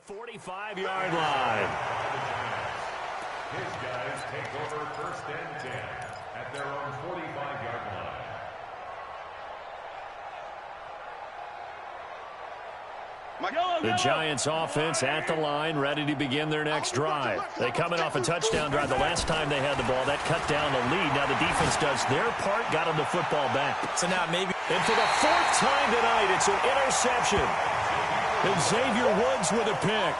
45-yard line. His guys take over 1st and 10 at their own 45-yard line. The Giants offense at the line, ready to begin their next drive. They coming off a touchdown drive the last time they had the ball. That cut down the lead. Now the defense does their part, got them the football back. So now maybe. And for the 4th time tonight, it's an interception. And Xavier Woods with a pick.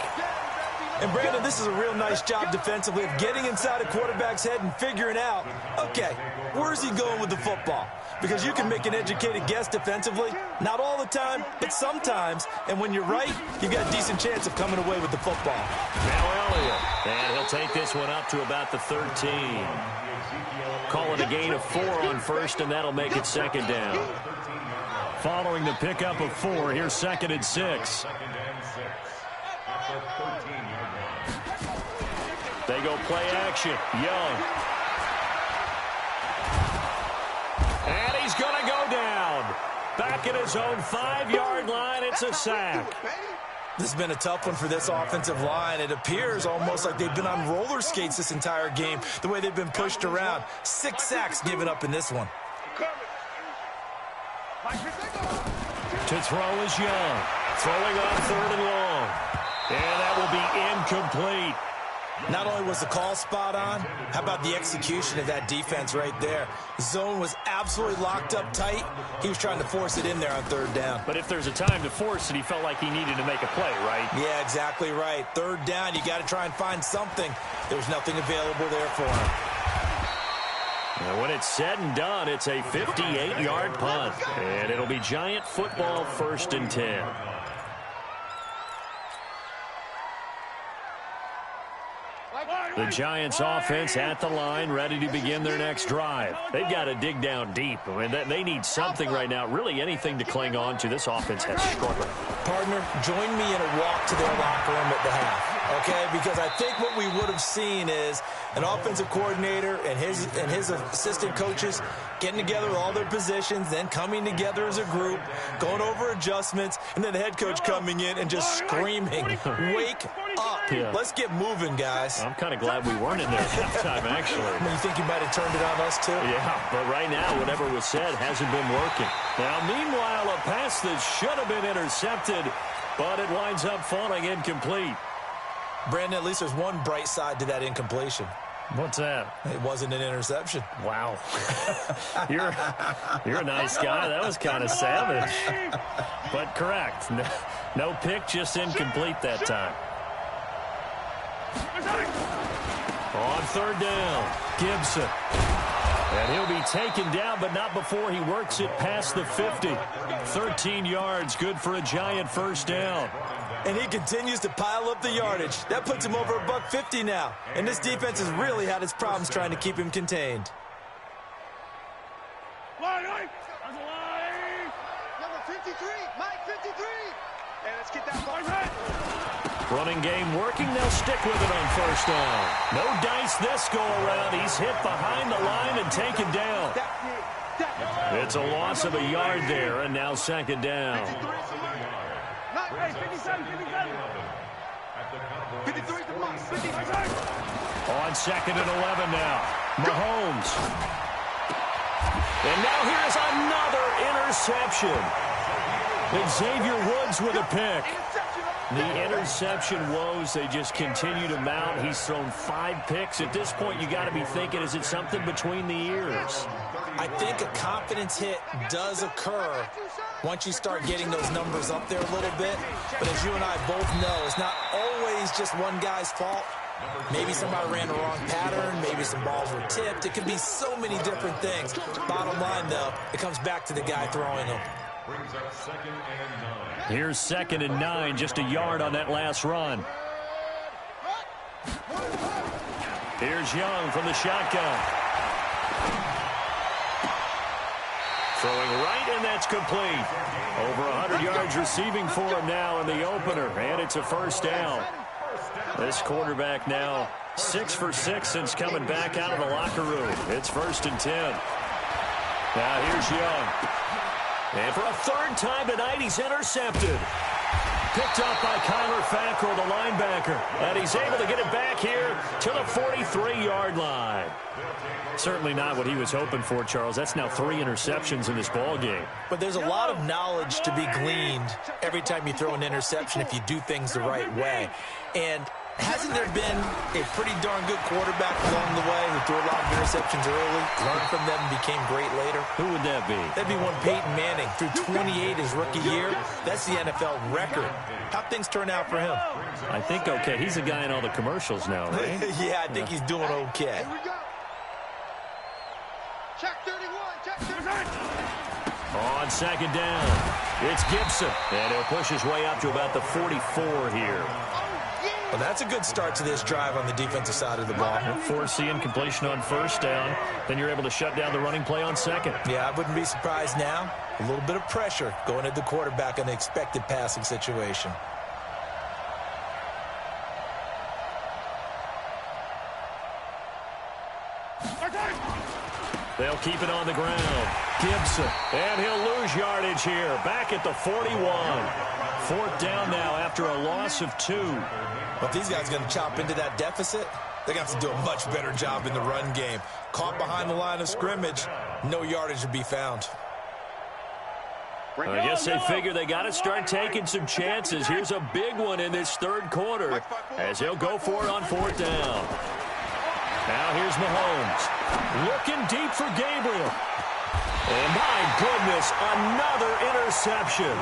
And, Brandon, this is a real nice job defensively of getting inside a quarterback's head and figuring out, okay, where's he going with the football? Because you can make an educated guess defensively, not all the time, but sometimes. And when you're right, you've got a decent chance of coming away with the football. Now Elliott, and he'll take this one up to about the 13. Call it a gain of 4 on 1st, and that'll make it 2nd down. Following the pickup of 4, here's 2nd and 6. They go play action. Young. And he's going to go down. Back at his own 5-yard line. It's a sack. This has been a tough one for this offensive line. It appears almost like they've been on roller skates this entire game, the way they've been pushed around. 6 sacks given up in this one. To throw is Young. Throwing on 3rd and long. And that will be incomplete. Not only was the call spot on, how about the execution of that defense right there? Zone was absolutely locked up tight. He was trying to force it in there on 3rd down. But if there's a time to force it, he felt like he needed to make a play, right? Yeah, exactly right. 3rd down, you got to try and find something. There's nothing available there for him. And when it's said and done, it's a 58-yard punt. And it'll be Giant football 1st and 10. The Giants offense at the line, ready to begin their next drive. They've got to dig down deep. I mean, they need something right now, really anything to cling on to. This offense has struggled. Partner, join me in a walk to their locker room at the half, okay? Because I think what we would have seen is an offensive coordinator and his assistant coaches getting together with all their positions, then coming together as a group, going over adjustments, and then the head coach coming in and just screaming, wake up. Yeah. Let's get moving, guys. I'm kind of glad we weren't in there at that time, actually. You think you might have turned it on us, too? Yeah, but right now, whatever was said hasn't been working. Now, meanwhile, a pass that should have been intercepted, but it winds up falling incomplete. Brandon, at least there's one bright side to that incompletion. What's that? It wasn't an interception. Wow. You're a nice guy. That was kind of savage. But correct. No pick, just incomplete that time. On 3rd down, Gibson. And he'll be taken down, but not before he works it past the 50. 13 yards, good for a Giant 1st down. And he continues to pile up the yardage. That puts him over $150 now. And this defense has really had its problems trying to keep him contained. Number 53, Mike 53. And let's get that ball right. Running game working. They'll stick with it on 1st down. No dice this go around. He's hit behind the line and taken down. It's a loss of a yard there, and now 2nd down. 57, 53 to block. 55. On 2nd and 11 now. Mahomes. And now here's another interception. And Xavier Woods with a pick. The interception woes, they just continue to mount. He's thrown 5 picks. At this point, you got to be thinking, is it something between the ears? I think a confidence hit does occur once you start getting those numbers up there a little bit. But as you and I both know, it's not always just one guy's fault. Maybe somebody ran the wrong pattern. Maybe some balls were tipped. It could be so many different things. Bottom line, though, it comes back to the guy throwing them. Brings up 2nd and 9. Here's 2nd and 9, just a yard on that last run. Here's Young from the shotgun. Throwing right, and that's complete. Over 100 yards receiving for him now in the opener, and it's a 1st down. This quarterback now 6 for 6 since coming back out of the locker room. It's 1st and 10. Now here's Young. And for a 3rd time tonight, he's intercepted. picked up by Kyler Fackrell, the linebacker. And he's able to get it back here to the 43-yard line. Certainly not what he was hoping for, Charles. That's now 3 interceptions in this ball game. But there's a lot of knowledge to be gleaned every time you throw an interception if you do things the right way. And hasn't there been a pretty darn good quarterback along the way who threw a lot of interceptions early, learned from them, and became great later? Who would that be? That'd be one Peyton Manning. Threw 28 his rookie year. That's the NFL record. How'd things turn out for him? I think okay. He's a guy in all the commercials now, right? Yeah, I think he's doing okay. Here we go. Check 31. Check 31. On second down, it's Gibson. And he'll push his way up to about the 44 here. Well, that's a good start to this drive on the defensive side of the ball. Forcing incompletion on first down. Then you're able to shut down the running play on second. Yeah, I wouldn't be surprised now. A little bit of pressure going at the quarterback in the expected passing situation. They'll keep it on the ground. Gibson. And he'll lose yardage here. Back at the 41. 4th down now after a loss of 2. But these guys are going to chop into that deficit. They're going to have to do a much better job in the run game. Caught behind the line of scrimmage, no yardage to be found. I guess they figure they got to start taking some chances. Here's a big one in this 3rd quarter as he'll go for it on 4th down. Now here's Mahomes. Looking deep for Gabriel. And my goodness, another interception.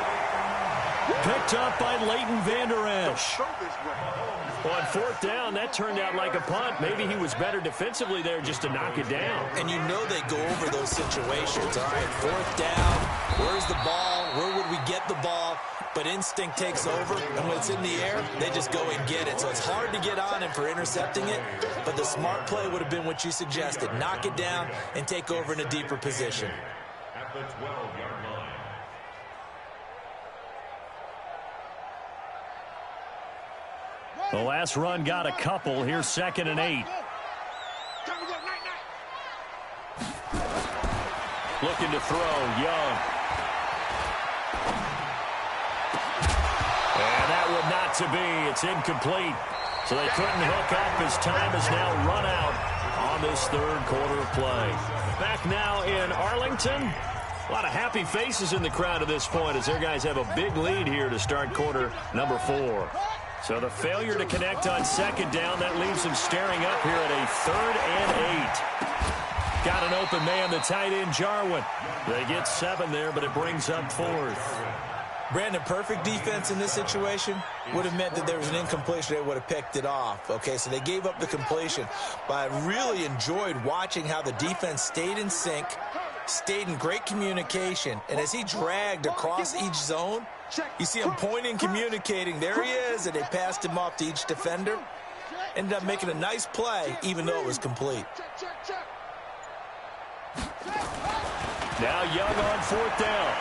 Picked up by Leighton Vander Esch. On 4th down, that turned out like a punt. Maybe he was better defensively there just to knock it down. And you know they go over those situations. All right, 4th down, where's the ball? Where would we get the ball? But instinct takes over, and when it's in the air, they just go and get it. So it's hard to get on him for intercepting it, but the smart play would have been what you suggested. Knock it down and take over in a deeper position. At the 12-yard line. The last run got a couple. Here's 2nd and 8. Looking to throw, Young. And that would not to be. It's incomplete. So they couldn't hook up. His time is now run out on this 3rd quarter of play. Back now in Arlington. A lot of happy faces in the crowd at this point as their guys have a big lead here to start quarter number 4. So the failure to connect on 2nd down, that leaves them staring up here at a 3rd and 8. Got an open man, the tight end, Jarwin. They get 7 there, but it brings up 4th. Brandon, perfect defense in this situation would have meant that there was an incompletion. They would have picked it off. Okay, so they gave up the completion. But I really enjoyed watching how the defense stayed in sync, stayed in great communication. And as he dragged across each zone, you see him pointing, communicating. There he is, and they passed him off to each defender. Ended up making a nice play, even though it was complete. Now Young on 4th down.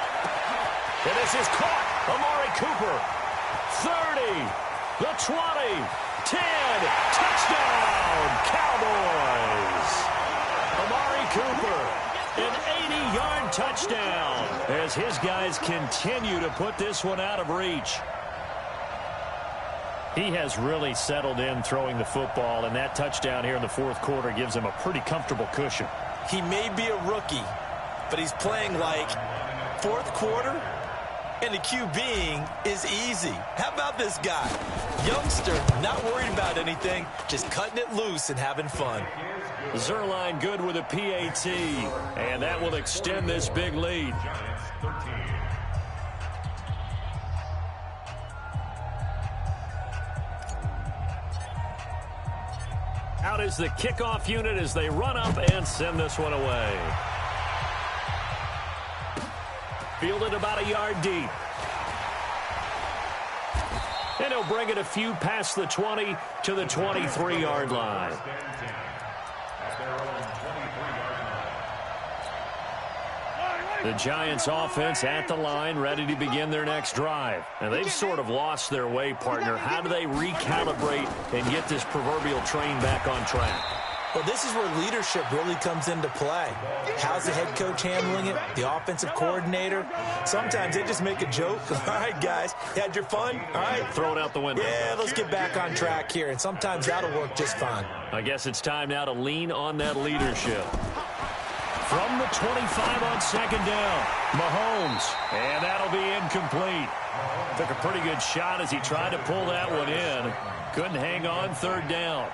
And this is caught. Amari Cooper. 30. The 20. 10. Touchdown, Cowboys. Amari Cooper. An 80-yard touchdown as his guys continue to put this one out of reach. He has really settled in throwing the football, and that touchdown here in the 4th quarter gives him a pretty comfortable cushion. He may be a rookie, but he's playing like 4th quarter, and the QBing is easy. How about this guy? Youngster, not worried about anything, just cutting it loose and having fun. Zerline good with a PAT, and that will extend this big lead. Out is the kickoff unit as they run up and send this one away. Fielded about a yard deep. And he'll bring it a few past the 20 to the 23-yard line. The Giants offense at the line, ready to begin their next drive. And they've sort of lost their way, partner. How do they recalibrate and get this proverbial train back on track? Well, this is where leadership really comes into play. How's the head coach handling it? The offensive coordinator? Sometimes they just make a joke. All right, guys, had your fun? All right. Throw it out the window. Yeah, let's get back on track here, and sometimes that'll work just fine. I guess it's time now to lean on that leadership. From the 25 on second down, Mahomes, and that'll be incomplete. Took a pretty good shot as he tried to pull that one in. Couldn't hang on third down.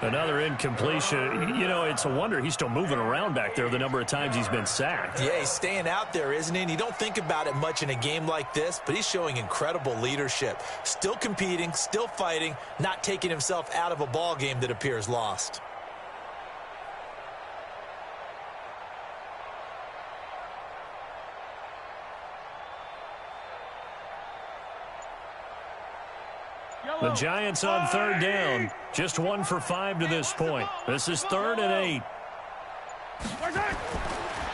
Another incompletion. You know, it's a wonder he's still moving around back there the number of times he's been sacked. Yeah, he's staying out there, isn't he? And you don't think about it much in a game like this, but he's showing incredible leadership. Still competing, still fighting, not taking himself out of a ball game that appears lost. The Giants on third down. Just 1 for 5 to this point. This is 3rd and 8.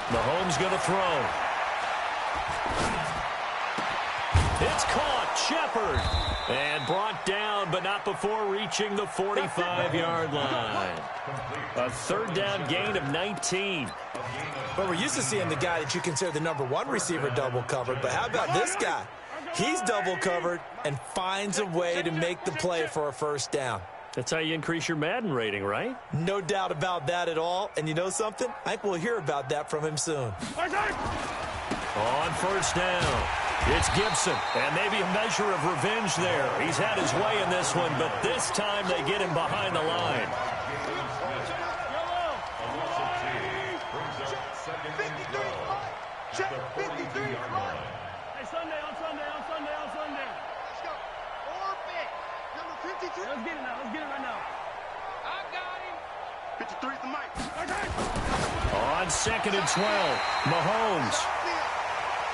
Mahomes going to throw. It's caught. Shepard. And brought down, but not before reaching the 45-yard line. A third down gain of 19. But we're used to seeing the guy that you consider the number 1 receiver double covered. But how about this guy? He's double covered and finds a way to make the play for a first down. That's how you increase your Madden rating, right? No doubt about that at all. And you know something? I think we'll hear about that from him soon. On first down, it's Gibson. And maybe a measure of revenge there. He's had his way in this one, but this time they get him behind the line. Let's get it now. Let's get it right now. I got him. 53's the mic. On 2nd and 12, Mahomes.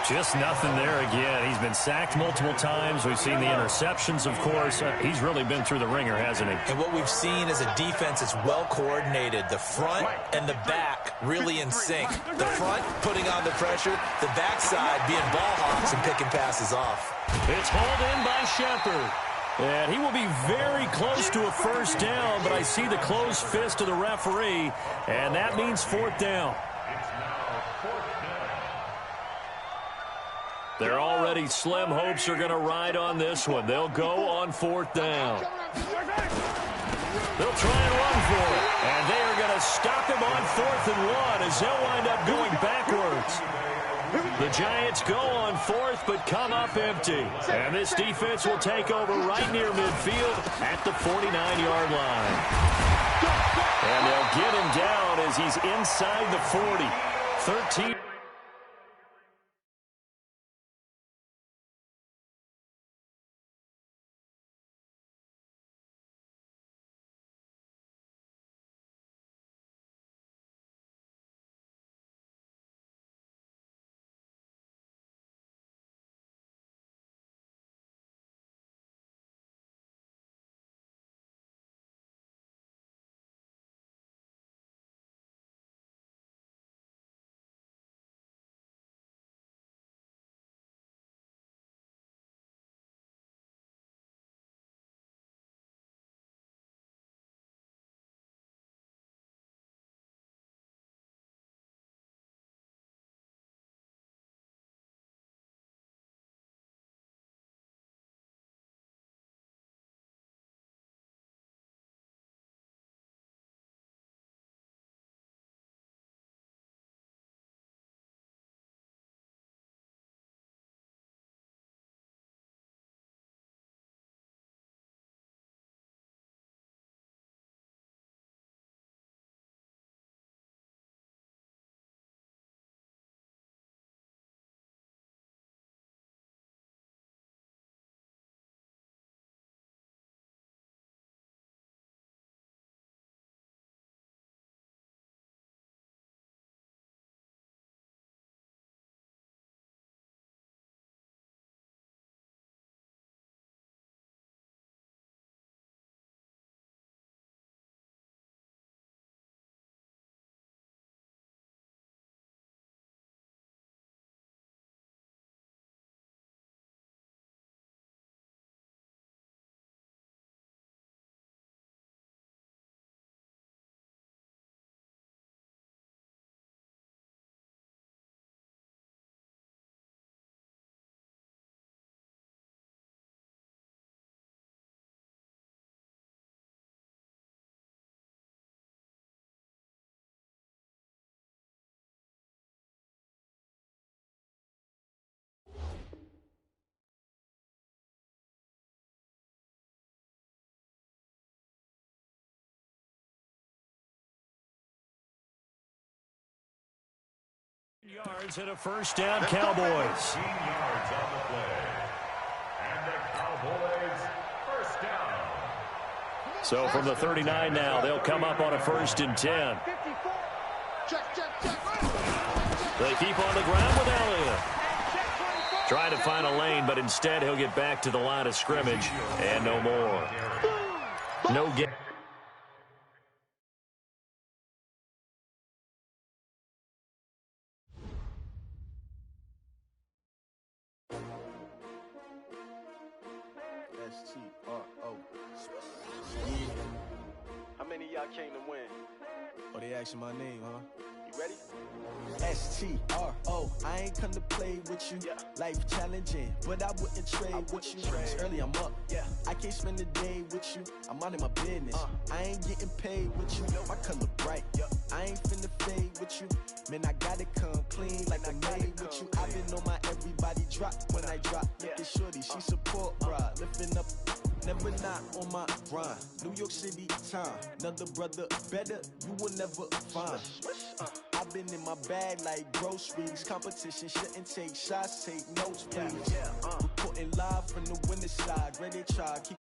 Just nothing there again. He's been sacked multiple times. We've seen the interceptions, of course. He's really been through the ringer, hasn't he? And what we've seen is a defense that's well coordinated. The front and the back really in sync. The front putting on the pressure. The backside being ball hawks and picking passes off. It's hauled in by Shepard. And he will be very close to a first down, but I see the closed fist of the referee, and that means 4th down. Their already slim hopes are going to ride on this one. They'll go on 4th down. They'll try and run for it, and they are going to stop him on 4th and 1 as they'll wind up going backwards. The Giants go on 4th, but come up empty. And this defense will take over right near midfield at the 49-yard line. And they'll get him down as he's inside the 40. 13. Yards and a first down, Cowboys. 15 yards on the play. And the Cowboys first down. So from the 39 now, they'll come up on a 1st and 10. They keep on the ground with Elliott. Trying to find a lane, but instead he'll get back to the line of scrimmage and no more. No get. S-T-R-O. Yeah. How many of y'all came to win? Oh, they asking my name, huh? You ready? S-T-R-O. I ain't come to play with you. Life challenging, but I wouldn't trade with you. It's early, I'm up. I can't spend the day with you. I'm out of my business. I ain't getting paid with you. My color bright. I ain't finna fade with you. Man, I gotta come clean like I made with you. I've been on my everybody drop when I drop. Look at shorty, she support, bruh. Lifting up. Never not on my grind. New York City time. Another brother better, you will never find. I've been in my bag like groceries. Competition shouldn't take shots, take notes, please. Reporting live from the winter side. Ready to try, keep